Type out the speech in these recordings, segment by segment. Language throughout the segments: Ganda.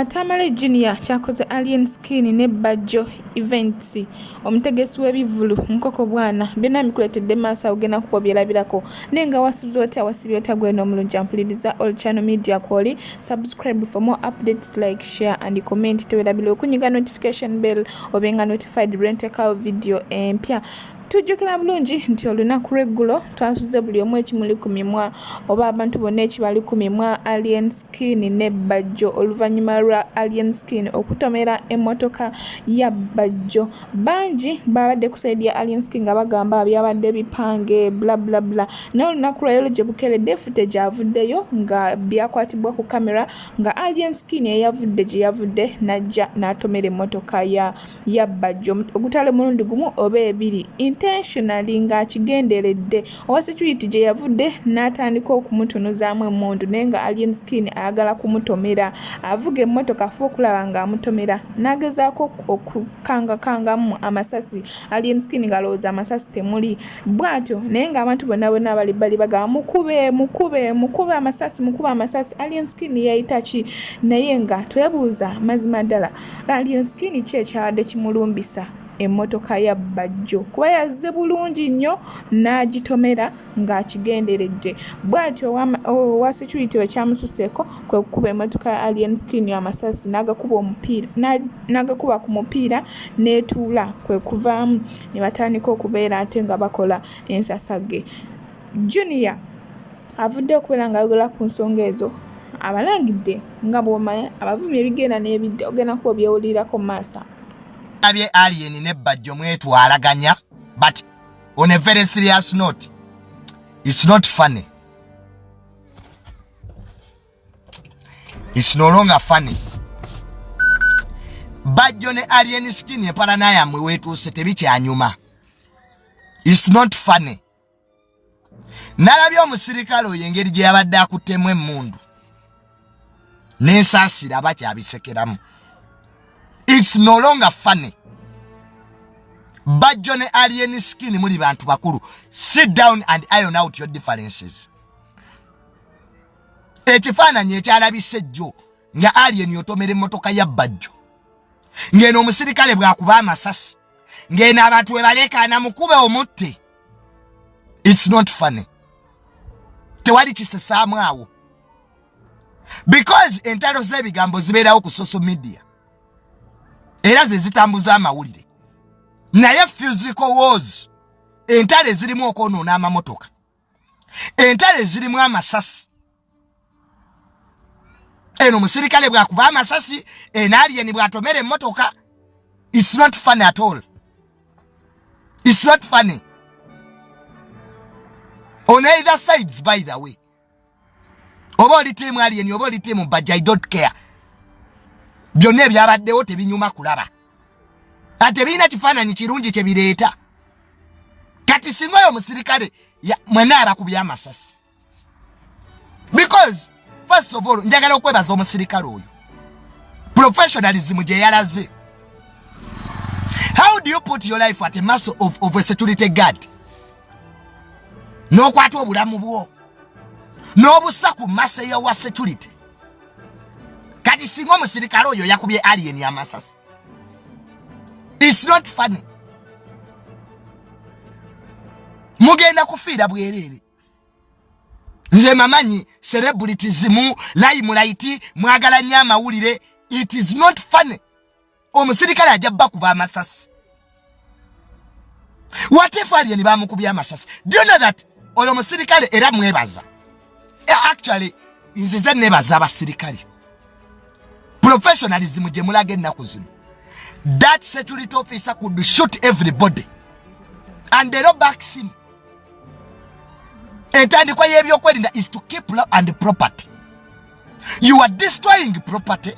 Tamale Jr kyakoze Alien Skin Bajjo events omutegesi w'ebivulu nkoko bwana byonna mikuletedde maaso awugenda kubobyerabirako nenga wasize otya wasibye otya gweno omulungi ampuliriza all channel media kwoli subscribe for more updates, like, share and comment tewerabira okunyiga notification bell obenga notified brentekawo video empya. Tujjukira bulungi nti olunaku lw'eggulo twasuze buli omu ekimuli ku mimwa oba abantu bonna ekibali ku mimwa Alien Skin Bajjo oluvannyuma lwa Alien Skin okutomera emmotoka ya Bajjo. Bangi babadde ku saidi ya Alien Skin nga bagamba byabadde bipange bla bla bla. Naye olunaku lwa gye bukeredde footage avuddeyo nga byakwatibwa ku kamera nga Alien Skin yavudde gye yavudde najja n'atomera emmotoka ya Bajjo ogutale mulundi gumu oba ebiri intentionally nga kigenderedde owa security gye yavudde n'atandika okumutunuzaamu emmundu naye nga Alien Skin ayagala kumutomera avuga emmotoka afuba okulaba nga amutomera n'agezaako okukangakangamu amasasi Alien Skin ng'alowooza amasasi temuli bw'atyo naye ng'abantu bonna bali bagamba mukube amasasi Alien Skin yayita ki naye nga twebuuza mazima ddala Alien Skin ki ekyabadde kimulumbisa emmotoka ya Bajjo kuba yazze bulungi nnyo n'agitomera ng'akigenderedde bw'atyo owa security we kyamususeeko kwe kukuba emmotoka ya Alien Skin amasasi n'agakuba ku mupiira n'etuula kwe kuvaamu ne batandika okubeera ate nga bakola ensasage. Junior avudde okubeera ng'ayogera ku nsonga ezo abalangidde nga bw'omanya abavumye ebigenda n'ebidde ogenda kuba obyewulirako mu maaso. Abye Alien ne Bajjo mwetwalaganya, but on a very serious note, it's not funny. It's no longer funny. Bajjo ne Alien Skin eparanaya mwe wetuuse tebikyanyuma. It's not funny. Nalabye omusirikale oyo engeri gye yabadde akuttemu emmundu n'ensaasira bakyabisekeramu. It's no longer funny. Bajjo ne Alien Skin muli bantu bakulu. Sit down and iron out your differences. Ekifaananyi ekyalabise jjo nga Alien yotomera emmotoka ya Bajjo. Ng'eno omusirikale bw'akuba amasasi. Ng'eno abantu we balekaana mukube omutte. It's not funny. Tewali kisesaamu awo. Because entalo z'ebigambo zibeerawo ku social media. Era ze zitambuza amawulire. Naye physical wars entale zirimu okwonoona amamotoka. Entale zirimu amasasi. Eno musirikale bw'akuba amasasi Alien bw'atomera emmotoka. It's not funny at all. It's not funny. On either sides, by the way. Oba oli team Alien oba oli team Bajjo, I don't care. Byonna ebyabaddewo tebinyuma kulaba. Ate birina kifaananyi kirungi kye bireeta. Kati singa oyo omusirikale mwenna abakubye amasasi. Because, first of all, njagala okwebaza omusirikale oyo. Professionalism gye yalaze. How do you put your life at a mercy of a security guard? N'okwata obulamu bwo. N'obussa ku masa wa security. Kati singa omusirikale oyo yakubye Alien amasasi. It's not funny. Mugenda kufiira bwerere. Nze mamanyi celebrities mu limelight mwagala nnyo amawulire. It is not funny. Omusirikale ajja bakuba amasasi. What if Alien bamukubye amasasi? Do you know that oyo musirikale era mwebaza? Actually, nze nebaza abasirikale. Professionalism gye mulaga ennaku zino. That security officer could shoot everybody. And they don't back him. Entandikwa y'ebyokwerinda is to keep law and property. You are destroying property.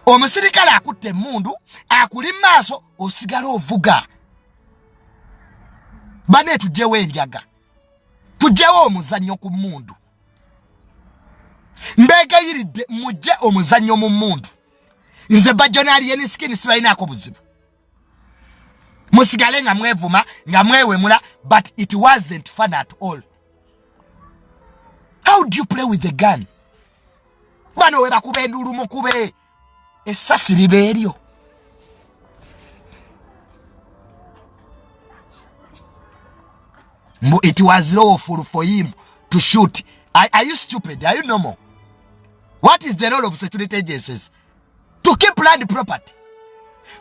Omusirikale akutte emmundu, akuli maaso, osigala ovuga. Bane tujjewo enjaga. Tujjewo omuzannyo ku mmundu. Mbegayiridde mujje omuzannyo mu mmundu. Nze Bajjo ne Alien Skin sibalinaako buzibu. Musigale nga mwevuma, nga mwewemula, but it wasn't fun at all. How do you play with the gun? Bano we bakuba endulu mukube. essasi libeeryo. It was lawful for him to shoot. Are you stupid? Are you normal? What is the role of security agencies? To keep land property.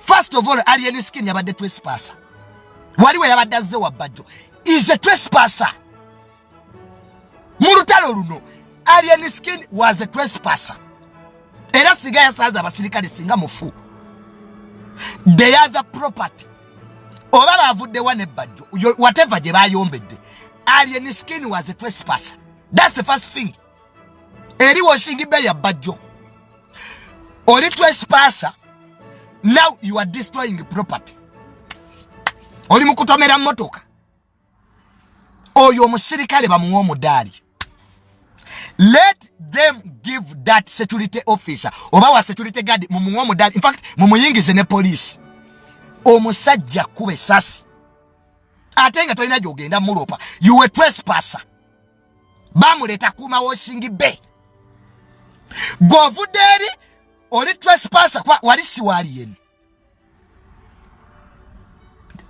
First of all, Alien Skin yabadde trespasser. Waliwo yabadde azze wa Bajjo is a trespasser. Mu lutalo luno, Alien Skin was a trespasser. Era siga yasaza abasirikale singa mufu. They are the property. Oba bavuddewa ne Bajjo, whatever gye bayombedde. Alien Skin was a trespasser. That's the first thing. Eri washingi be ya Bajjo. Oli trespasser. Now you are destroying the property. Oli mukutomera motoka. Oyo musirikale bamuwa omudali. Let them give that security officer oba wa security guard mumuwa omudali. In fact, mumuyingize ne police. Omusajja kube sasi. Atenga toina jogenda mulopa. You were trespasser. Bamuleta kuma washingi be. Govuderi oli trespasser kwa wali siwali yeni.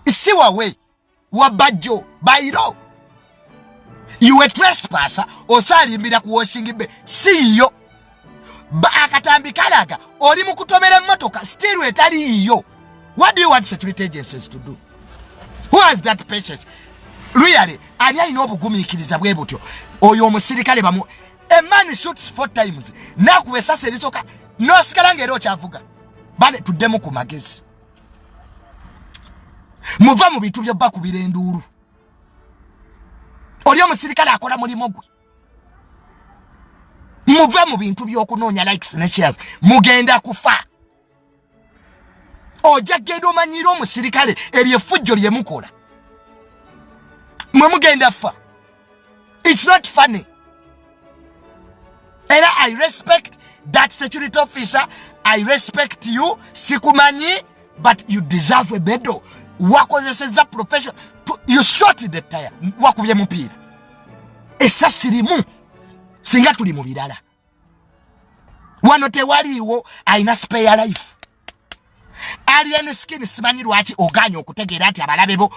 Siwa we wa Bajjo bairo. You were trespasser osali mbira ku washingi be. Siyo. Akatambi kalaga oli mukutomera motoka still etali iyo. What do you want security agencies to do? Who has that patience? Really, ani alina obugumikiriza bwe butyo. Oyo omusirikale bamu. A man shoots 4 times. Nakuwe sasa elisoka. No sikalange ero kyavuga. Bane tuddemu ku magezi. Muva mu bintu byo bakubira enduulu. Oli omusirikale akola mulimo gwe. Muva mu bintu by'okunoonya likes ne shares. Mugenda kufa. Oja genda omanyira omusirikale ebyefujjo lye mukola. Mwe mugenda fa. It's not funny. And I respect that security officer. I respect you, sikumanyi, but you deserve a medal. Wakozeseza profession. You shot the tire. Wakubye mupira. Esasirimu. Singa tuli mu birala. Wano tewaliwo aina spare life. Alien Skin simanyi lwaki oganya okutegeera ati abalabe bo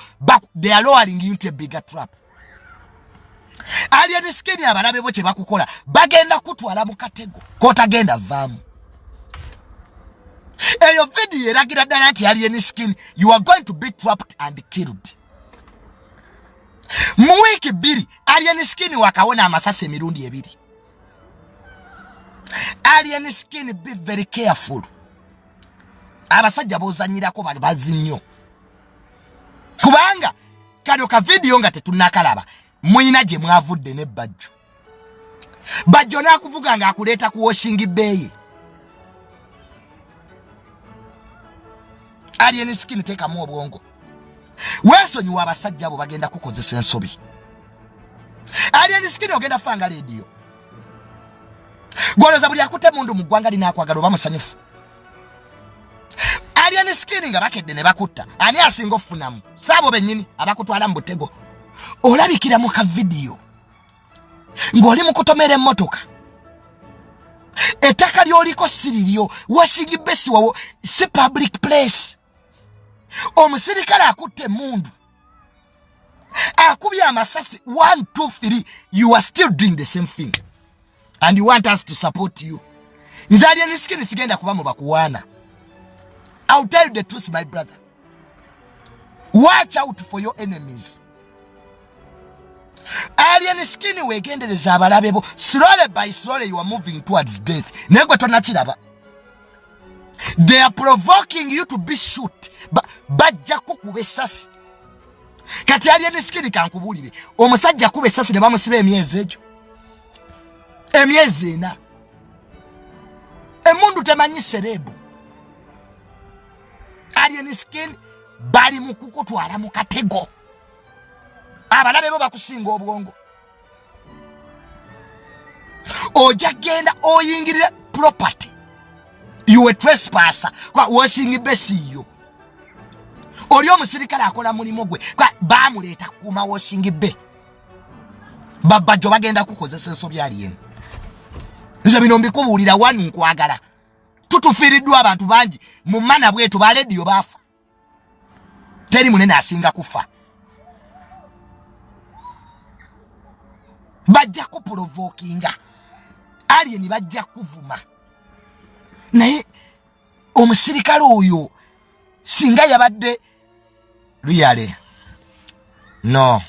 they are lowering you into a bigger trap. Alien Skin abalabe bo kye bakukola bagenda kutwala mu katego kotagenda vaamu. Eyo video eragira ddala nti Alien Skin you are going to be trapped and killed. Mu weeki 2 Alien Skin wakawona amasasi emirundi 2. Alien Skin be very careful. Abasajja bozanyirako bazinyo. Kubanga kano ka video nga tetunakalaba muina gye mwavudde ne Bajjo. Bajjo nakuvuga nga akuleta ku washingi bay. Alien Skin teka mu obwongo. Wesonyi wabasajja abo bagenda kukozesa ensobi. Alien Skin ogenda fanga radio. Goloza buli akute mundu mugwanga linakwagala bamusanyufu. Alien Skin nga bakedde ne bakutta. Ani asinga ofunamu? Sabo bennyini abakutwala mu butego. Olabikira mu ka video. Ng'oli mu kutomera emmotoka. Ettaka lyoliko siriryo. Washingi besi wawo si public place. Omusirikale akutte mundu. Akubya amasasi 1, 2, 3. You are still doing the same thing. And you want us to support you. Nze Alien Skin sigenda kuba mu bakuwaana. I'll tell you the truth, my brother. Watch out for your enemies. Alien Skin wegendereza abalabe bo. Slowly by slowly you are moving towards death. Negwe tonakiraba. They are provoking you to be shoot. Bajja kukuba essasi. Kati Alien Skin kankubulire. Omusajja kuba essasi ne bamusiba emyezi egyo. Emyezi 4. Emundu temanyi serebu. Alien Skin bali mu kukutwala mu katego. Abalabe bo bakusinga obwongo. Oja genda oyingirira property. You a trespasser. Kwa washingi besiyo. Oli omusirikale akola mulimo gwe. Kwa bamuleta kuma washingi be. Bajjo bagenda kukozesa ensobi Alien. Nze bino mbikubuulira wanu nkwagala. tutufiiriddwa abantu bangi mu mana bwetu ba radio bafa teri munene asinga kufa bajja kuprovokinga alien bajja kuvuma naye omusirikale oyo singa yabadde really no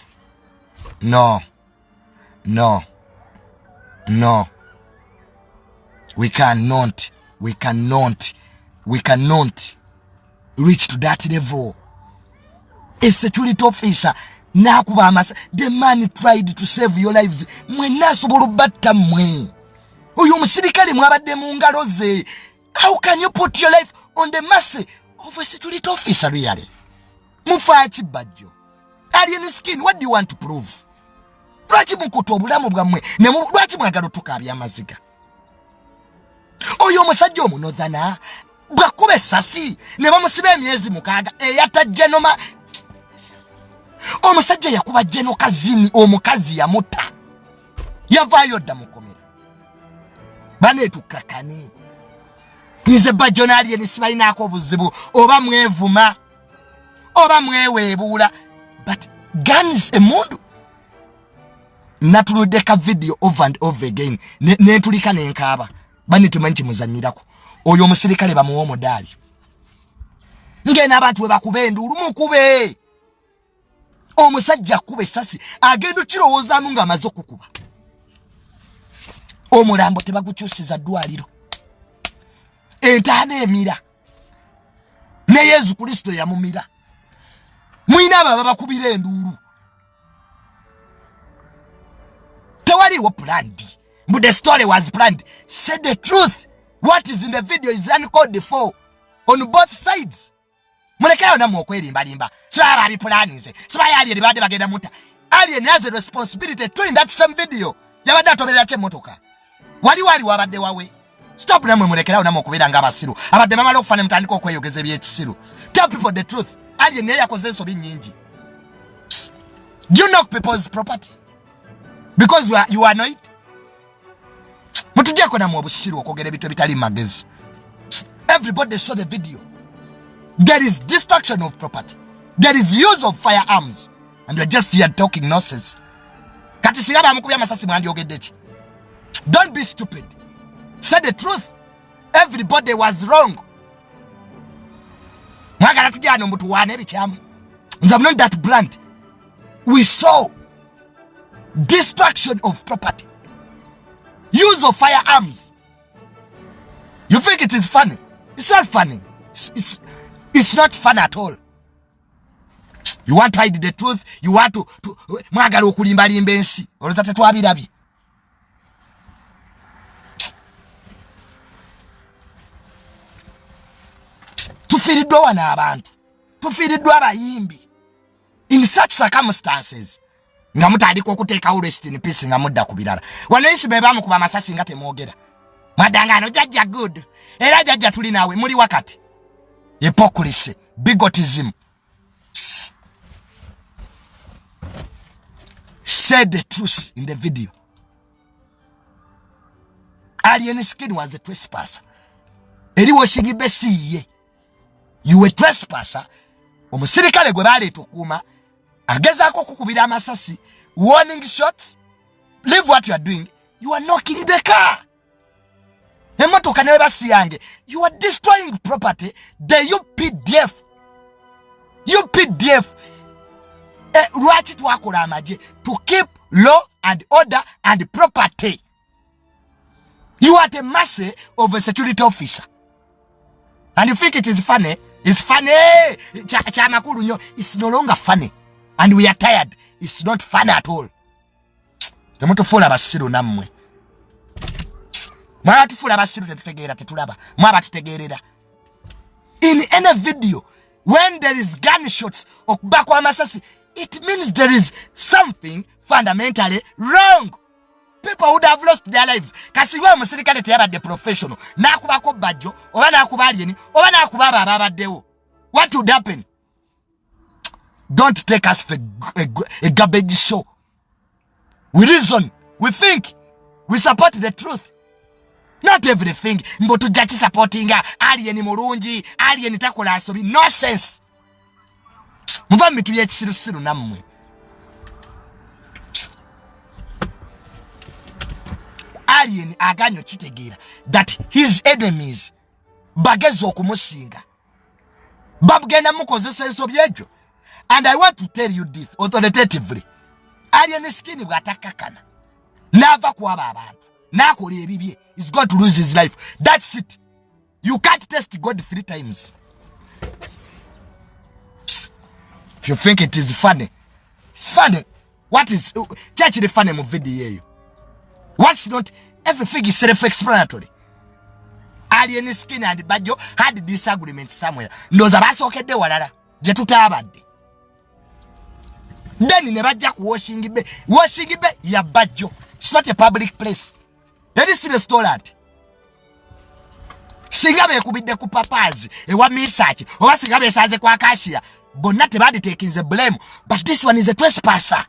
we cannot reach to that level. A security officer nakuba amasa the man tried to save your lives mwena sobolo batta mwe oyo musirikale mwabadde mu ngalo ze. How can you put your life on the mercy of a security officer really? Mufachi Bajjo Alien Skin, what do you want to prove? Lwaki mukutu obulamu bwammwe ne lwaki mwagala tukabya amaziga? Oyo omusajja omunozana bwakuba essasi ne bamusiba emyezi mukaaga eyatta genoma. Omusajja yakuba geno kazini omukazi yamutta yavaayo dda mukomera baneetukkakani nze Bajjo n'Alien sibalinaako obuzibu oba mwevuma oba mweweebuula but guns emundu natuludde ka video over and over again netulika nenkaaba banitumanyi kimuzanyirako oyo omusirikale bamuwa omudaali ngena abantu we bakuba enduulu mukube omusajja kuba essasi agenda kirowoozamu ng'amaze okukuba omulambo tebagukyusiza ddwaliro entaana emira ne Yesu Kristo yamumira mwina abo babakubira enduulu tewaliwo planned but the story was planned. Say the truth. What is in the video is uncalled for on both sides. Mulekera na mokwerimba limba saba ali planize saba yali libade bagenda muta Alien has a responsibility to in that same video yabadde atobera kye motoka wali wabadde wawe. Stop namwe mulekera na mokubira nga abasiru abadde mamalo kufana mutandiko okweyogeza ebyekisiru. Tell people the truth. Alien yakoze ensobi nyingi. Do you knock people's property because you are annoyed? Mutujeko na mwabusiru okogera bitu bitali magezi. Everybody saw the video. There is destruction of property. There is use of firearms. And you're just here talking nonsense. Kati sigaba mukubya masasi mwandi ogeddechi. Don't be stupid. Say the truth. Everybody was wrong. Mwagala tujano mtu wane ebichamu. I'm not that blunt. We saw destruction of property. Use of firearms. You think it is funny? It's not funny. It's not fun at all. You want to hide the truth? You want to mwagala okulimba limba ensi. Oloza tetwabirabi. Tufiiriddwa wana abantu. Tufiiriddwa abayimbi. In such circumstances, nga mutandika okuteekawo rest in peace nga mudda ku birala. Wano isi be bamukuba amasasi nga temwogera. Madangano jajja good. Era jajja tuli nawe muli wakati. Hypocrisy, bigotism. Said the truth in the video. Alien Skin was a trespasser. Eri washingi besiye. You were trespasser. Omusirikale gwe baleeta okuuma agezaako kukubira amasasi. Warning shots. Leave what you are doing. You are knocking the car. Emotoka newe basi yange. You are destroying property. The UPDF. Lwaki twakola amaje to keep law and order and property. You are the mercy of a security officer. And you think it is funny? It's funny. It's no longer funny. And we are tired. It's not funny at all. Temutufula basiru namwe. Mwatufula basiru tetutegeera tetulaba. Mwabatutegeerera. In any video, when there is gunshots okubakwa amasasi, it means there is something fundamentally wrong. People would have lost their lives. Kasi wa musirikale teyabadde professional. Nakubako Bajjo, oba nakuba Alien, oba nakuba ababaddewo. What would happen? Don't take us for a garbage show. We reason, we think, we support the truth. Not everything. Mbotu jachi supporting alien mulungi, alien takola asobi. No sense. Muva mitu ye chisiru namwe. Alien aganyo chitegera that his enemies bagezo okumusinga. Babugenda mukozesa esobyejo. And I want to tell you this authoritatively. Alien Skin bwatakakana. Nava kuaba abantu. Nakoli ebibye is going to lose his life. That's it. You can't test God 3 times. If you think it is funny, it's funny. What is church the funny video here? What's not? Everything is self-explanatory. Alien Skin and Bajjo had disagreement somewhere. No zabasokede walala. Je tutabadde. Then never jack washing be ya Bajjo. It's not a public place. Let us see the story. Singabe kubidde ku papazi ewa misachi oba singabe saze kwa kashia bonna tebadi taking the blame, but this one is a trespasser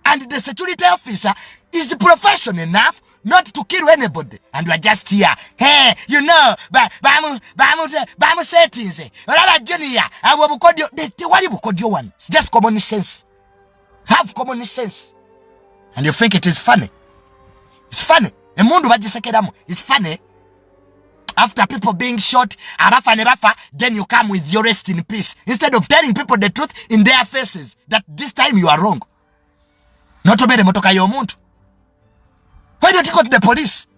and the security officer is professional enough not to kill anybody, and we are just here. Hey, you know, bamu settings olaba junior abo bukodio the wali bukodio one. It's just common sense. Have common sense. And you think it is funny? It's funny. Emundu bajisekeramu. It's funny. After people being shot, then you come with your rest in peace. Instead of telling people the truth in their faces, that this time you are wrong. Not to be the motoka yomuntu. Why don't you go to the police?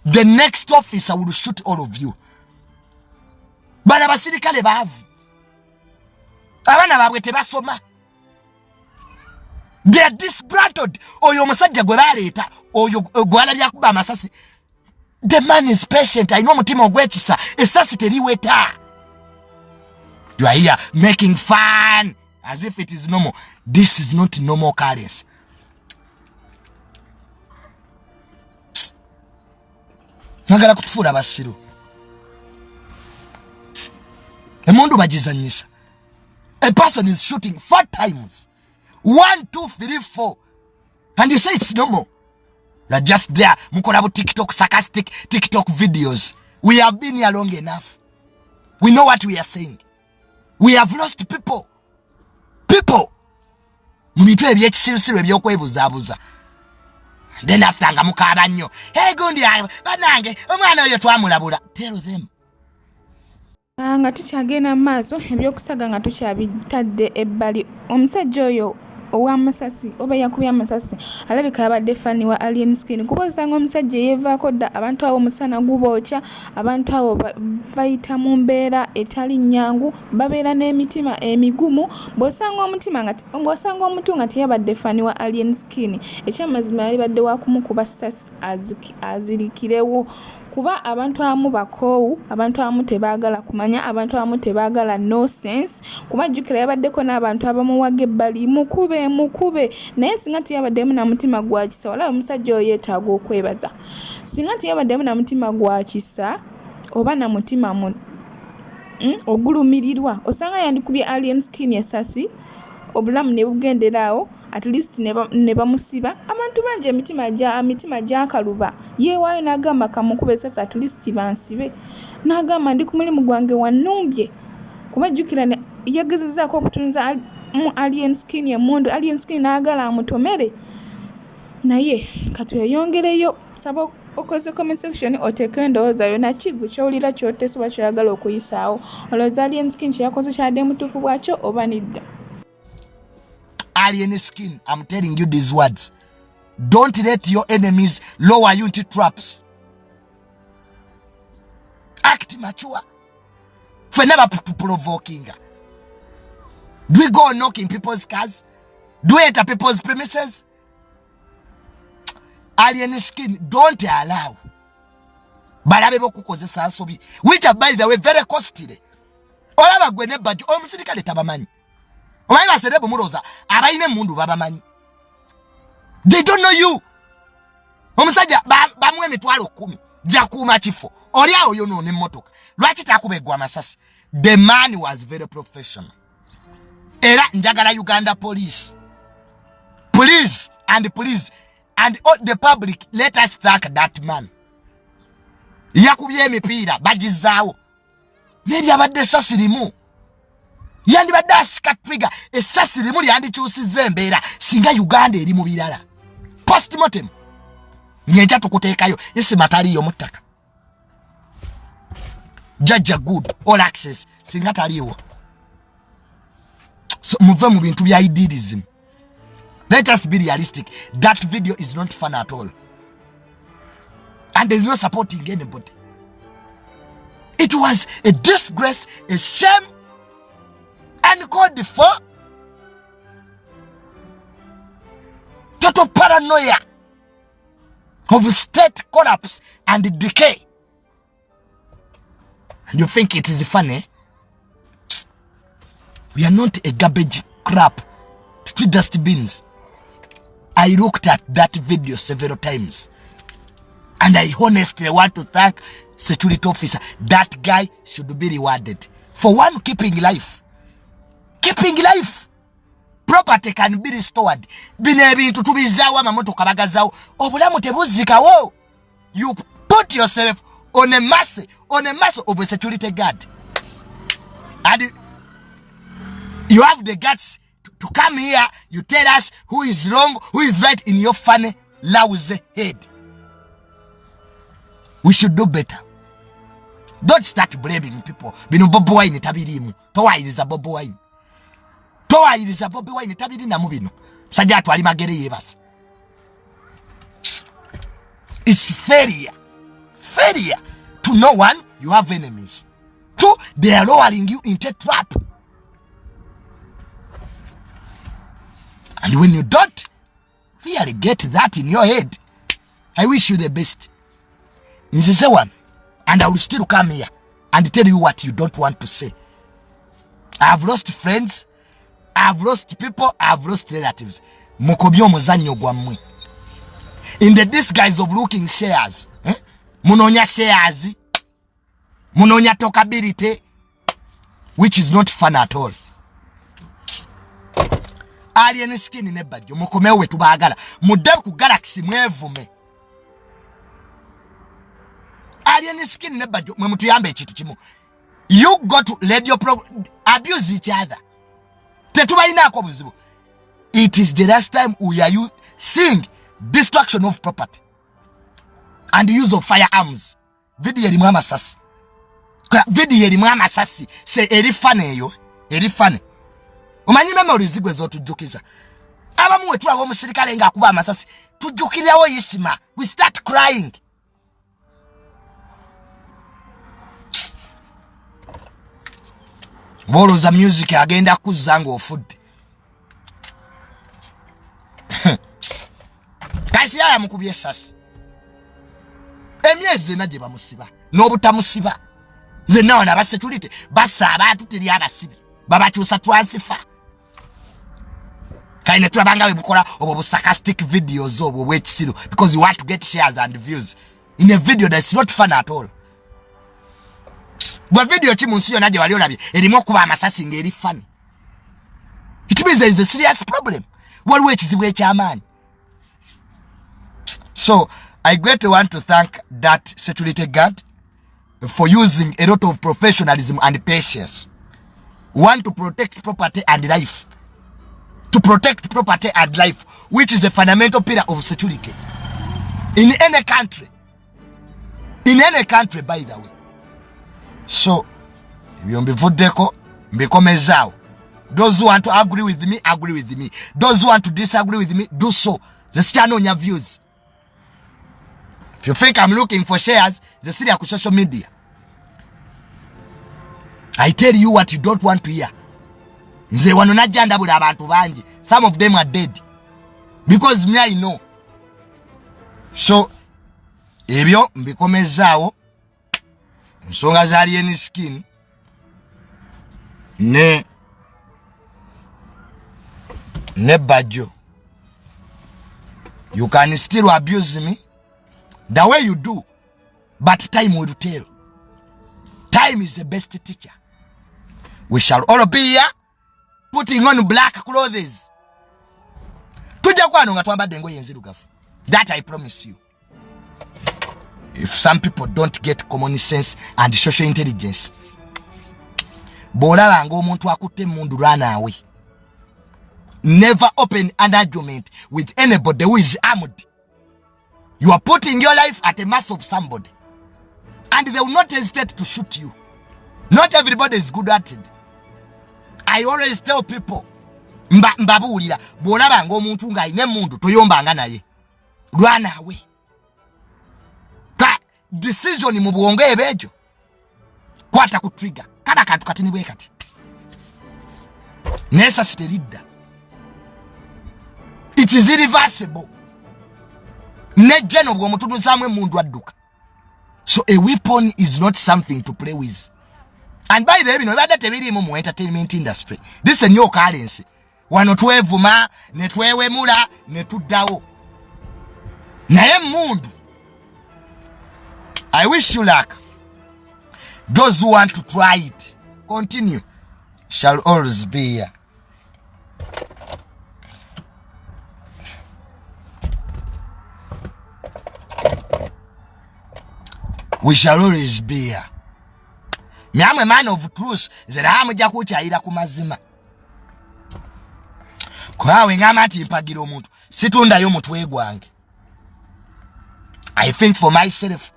The next officer will shoot all of you. But abasirikale bavu. Abana babwe tebasoma. They are disgruntled. Oyo musajja gwe baleeta, oyo gwalabya kuba amasasi. The man is patient. I know mutima ogwekisa. Esasi teriweta. You are here making fun as if it is normal. This is not normal occurrence. Nagala kutufura basiru. Emundu bajizanyisa. A person is shooting 4 times. 1, 2, 3, 4. And you say it's normal. You're just there. Mukorabu TikTok, sarcastic TikTok videos. We have been here long enough. We know what we are saying. We have lost people. People. Mubitu ebyekisirusiru ebyokwebuzabuza. Then after nga mukaba nnyo. Hey gundi bannange omwana oyo twamulabula. Tell them. Nga tukyagenda maaso ebyokusaga nga tukyabitadde ebbali. Omusajja oyo owamasasi oba yakubya amasasi alabika abadde fani wa Alien Skin kuba osanga omusajja yeevaako dda abantu abo musana gubookya abantu abo bayita mu mbeera etali nnyangu babeera n'emitima emigumu bw'osanga omuntu nga teyabadde fani wa Alien Skin ekyamazima yalibadde wakumukuba ssasi azirikirewo kuba abantu abamu bakoowu abantu abamu tebaagala kumanya abantu abamu tebaagala no sense kuba jjukira yabaddeko n'abantu abamuwaga ebbali mukube naye singa teyabaddemu na mutima gwa kisa wala omusajja oyo yeetaaga okwebaza singa teyabaddemu na mutima gwa kisa oba na mutima ogulumirirwa osanga yandikubye Alien Skin esasi obulamu ne bugenderaawo at least ne bamusiba abantu bangi emitima gyakaluba yeewaayo n'agamba kamukube esasi at least bansibe n'agamba ndi ku mulimu gwange wannumbye kuba jjukira yagezezaako okutunza mu Alien Skin emundu Alien Skin n'agala amutomere naye katweyongereyo saba okoze comment section oteeke endowooza yonna kiggwe ky'owulira ky'oteesebwa kyoyagala okuyisaawo olowooza Alien Skin kyeyakoze kyadde mutuufu bwakyo oba nedda. Alien Skin, I'm telling you these words. Don't let your enemies lower you into traps. Act mature. For never provoking. Do we go knocking people's cars? Do we enter people's premises? Alien Skin, don't allow. Which are, by the way, very costly. Olaba gwene Bajjo omusirikale tabamanyi. Omayiba serebo muloza abayine mundu babamanyi. They don't know you. Omusajja bamwe emitwalo 10 jakuuma kifo. Oli awo yono ne motoka. Lwaki takubegwa amasasi? The man was very professional. Era njagala Uganda police. Please and please and all the public, let us thank that man. Yakubye emipiira bagizaawo. Neri abadde essasi limu. Yandibadde asika trigger essasi limu lyandikyusizza embeera singa Uganda eri mu birala. Postmortem. Nyenja tukuteekayo isi mataliyo mu ttaka. Judge good all access singa taliwo. So muve mu bintu bya idealism. Let us be realistic. That video is not fun at all. And there is no supporting anybody. It was a disgrace, a shame, and called for total paranoia of state collapse and decay. And you think it is funny? We are not a garbage crap, 3 dustbins. I looked at that video several times. And I honestly want to thank security officer. That guy should be rewarded. For one, keeping life. Keeping life. Property can be restored. You put yourself on a mass of a security guard. And you have the guts to come here. You tell us who is wrong, who is right in your funny, lousy head. We should do better. Don't start blaming people. Bino bobo wine tabirimu. Towa iliza bobo wine. Towa iliza bobo wine tabiri na mubino. Sajatu alimagere yebas. It's failure. Failure. To no one, you have enemies. 2, they are lowering you into a trap. And when you don't really get that in your head, I wish you the best. Nzise one, and I will still come here and tell you what you don't want to say. I have lost friends, I have lost people, I have lost relatives. Mukobyo muzanyo gwamwe. In the disguise of looking shares, munonya shares, munonya talkability, which is not fun at all. Alien Skin Bajjo mukomewe tubagala. Mudde ku galaxy mwevume. Alien Skin Bajjo mwe mutuyambe ekitu kimu. You go to radio abuse each other. Tetubayinako buzibu. It is the last time we are you seeing destruction of property and use of firearms. Video erimu amasasi. Video erimu amasasi se erifane eyo, erifane. Umanyi memories zigwe zotujukiza. Abamu wetu abo musirikale nga akuba amasasi. Tujukirawo yisima. We start crying. Boloza music agenda kuzanga ofudde. Kasi ya mukubye sasi. Emyezi naje bamusiba. N'obutamusiba. Nze nawo nabasetulite basa abantu teri abasibi. Babakyusa twansifa. Kaine twabanga we bukola obo sarcastic videos obo wekisiru because you want to get shares and views in a video that's not fun at all. Gwa video chimu nsiyo naje wali olabye erimo kuba amasasi ngeri fun. It means there is a serious problem. Waliwo ekizibu ekyamaanyi. So I greatly want to thank that security guard for using a lot of professionalism and patience. Want to protect property and life. To protect property and life, which is a fundamental pillar of security. In any country. In any country, by the way. So, those who want to agree with me, agree with me. Those who want to disagree with me, do so. Just channel on your views. If you think I'm looking for shares, just see on social media. I tell you what you don't want to hear. Some of them are dead. Because me, I know. So, ebyo mbikomezaawo. Nsonga za Alien Skin. Ne Bajjo. You can still abuse me the way you do. But time will tell. Time is the best teacher. We shall all be here putting on black clothes. Tuja kwano nga twambadde engoye enzirugavu. That I promise you. If some people don't get common sense and social intelligence, bolaba ng'omuntu akutte mundu lwanawe. Never open an argument with anybody who is armed. You are putting your life at the mercy of somebody. And they will not hesitate to shoot you. Not everybody is good at it. I always tell people, mbabulira, bolaba ng'omuntu ng'ayina mundu toyombanga naye. Lwanawe. Ka decision mu bwongo ebejo. Kwata ku trigger. Kada kantu katini bwe kati. Nessa steridda. It is irreversible. Nejeno bwo mutundu zamwe mundu adduka. So a weapon is not something to play with. And by the way, no bada tebiri mu entertainment industry. This is a new currency. Wano twevuma, ne twewemula, ne tuddawo. Naye mundu. I wish you luck. Those who want to try it, continue. Shall always be here. We shall always be here. Me am a man of truth. Zera mujja kukyayira ku mazima. Kwawe ngamati mpagira omuntu. Situndayo mutwe gwange. I think for myself.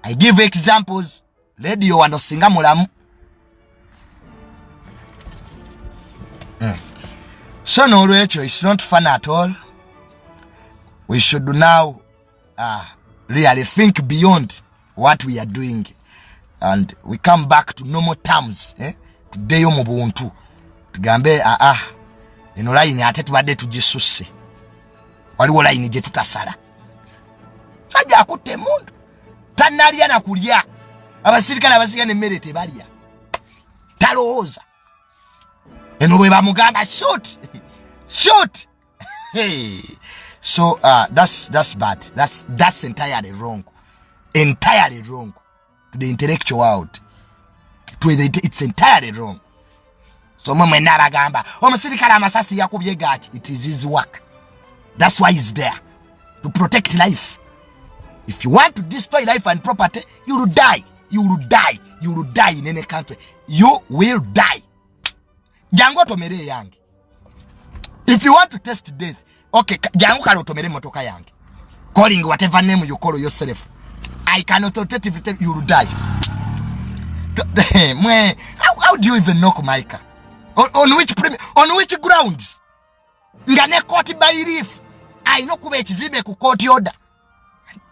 I give examples. Radio wano singa mulamu. So no Rachel, it's not fun at all. We should now really think beyond what we are doing. And we come back to normal terms. Today mu buntu. Tugambe eno line ate tubadde tugisusse. Waliwo line gye tutasala. Sajja akutte mundu. Tanalya na kulya. Abasirikale abasigane emmere tebalya. Talowooza. Eno bwe bamugamba shoot. Shoot. Hey. So that's bad. That's entirely wrong. Entirely wrong. To the intellectual world. It's entirely wrong. So mwe nabagamba omusirikale amasasi yakubye gachi. It is his work. That's why he's there. To protect life. If you want to destroy life and property, you will die. You will die. You will die in any country. You will die. Jango tomere yange. If you want to test death, okay, jango kalo tomere motoka yange. Calling whatever name you call yourself. I can authoritatively tell you will die. How do you even knock my car? On which grounds? Ngane court by relief. I know kube chizibe ku court order.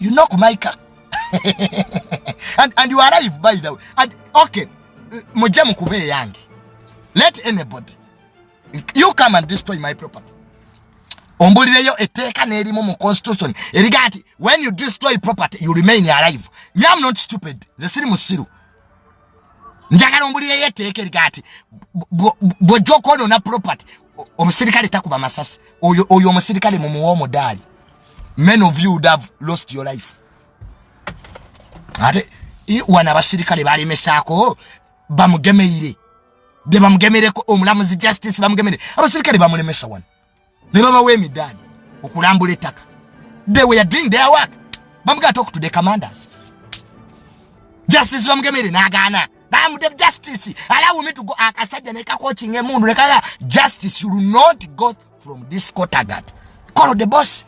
You knock my car. and you arrive by the way. And okay, mojamu kube yange. Let anybody. You come and destroy my property. Ombulireyo eteka n'erimu mu constitution. Erigati when you destroy property you remain alive. Me am not stupid. The siri musiru. Njagala ombulireyo eteka erigati bojoko no na property. Omusirikale takuba masasi. Oyo omusirikale mu muwomo dali. Many of you would have lost your life. Ate wana basirikale bali mesako bamugemeire. De bamugemere ko omulamuzi justice bamugemere. Abasirikale bamulemesa wana. Ne baba we midani okulambula ettaka. They were doing their work. Bamuga talk to the commanders. Justice bamugemere nagana. Bamu the justice. Allow me to go akasajja ne coaching emundu nekala justice you will not go from this court agad. Call the boss.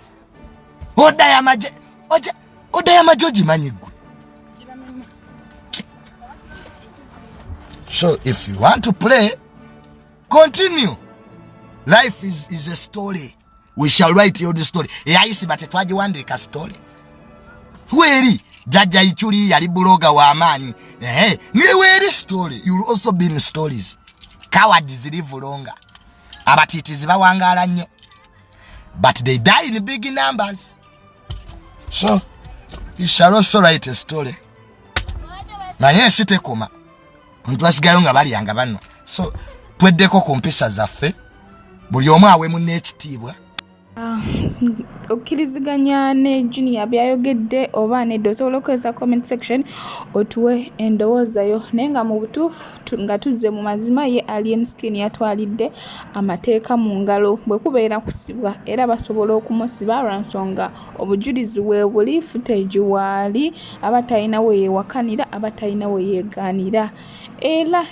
Oda ya majoji manyigwe. So if you want to play, continue. Life is a story. We shall write you the story. Eyayisi bate twaje wandika story. Weri jaja ichuri yali buloga wa amani. Ni weri story. You will also be in stories. Cowards live longer. Abatitizi bawangala nnyo. But they die in big numbers. So you shall also write a story. Naye sitekoma. Ntwasigalo nga bali yanga banno. So tweddeko ku mpisa zaffe. Buli omu awe munne ekitiibwa. okkiriziganya ne Junior byayogedde oba nedda osobola okukozesa comment section otuwe endowooza yo naye nga mu butuufu nga tuzze mu mazima ye Alien Skin yatwalidde amateeka mu ngalo bwe kubeera kusibwa era basobola okumusiba lwa nsonga obujulizi we buli footage waali aba talina we yeewakanira aba talina we yeegaanira era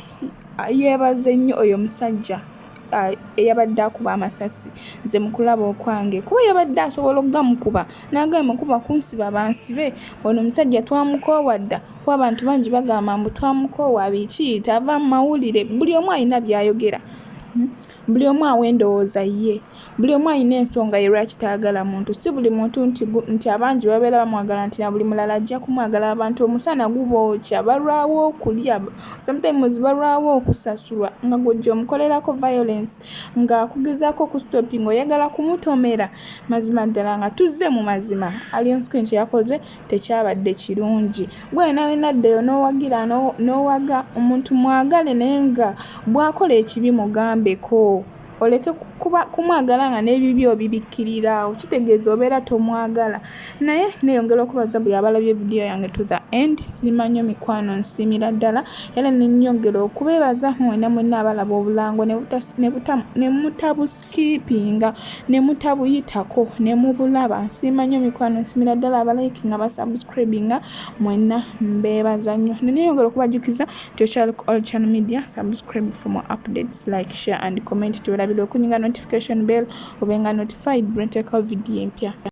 yeebaze nnyo oyo musajja eyabadde akuba amasasi nze mu kulaba okwange kuba yabadde asobola okugamukuba n'agamba kuba kunsiba bansibe ono omusajja twamukoowa dda kuba abantu bangi bagamba mbu twamukoowa biki tava mu mawulire buli omu alina byayogera buli omu awa endowooza ye buli omu alina ensonga ye lwaki taagala muntu si buli muntu nti abangi babeera bamwagala nti na buli mulala ajja kumwagala abantu omusana gubookya balwawo okulya sometimes balwawo okusasulwa nga gwojja omukolerako violence nga akugezaako okustoping oyagala kumutomera mazima ddala nga tuzze mu mazima Alien Skin kyeyakoze tekyabadde kirungi gwe nawe naddeyo n'owagira n'owaga omuntu mwagale naye nga bw'akola ekibi mugambeko oleke kumwagala nga n'ebibi obibikkirira kitegeeza obeera tomwagala naye neeyongera okubaza buli abalabye vidiyo yange to the end simanyo mikwano nsiimira ddala era nenyongera okubeebaza mwenna abalaba obulango ne mutabuskipinga ne mutabuyitako ne mubulaba nsiimanyo mikwano nsiimira ddala abalayiki nga basubscribinga mwenna mbeebaza nnyo nenyongera okubajjukiza tokyali ku All Channel Media subscribe for more updates like share and comment tubalabira okunyinga notification bell obenga notified bwe nteekawo vidiyo empya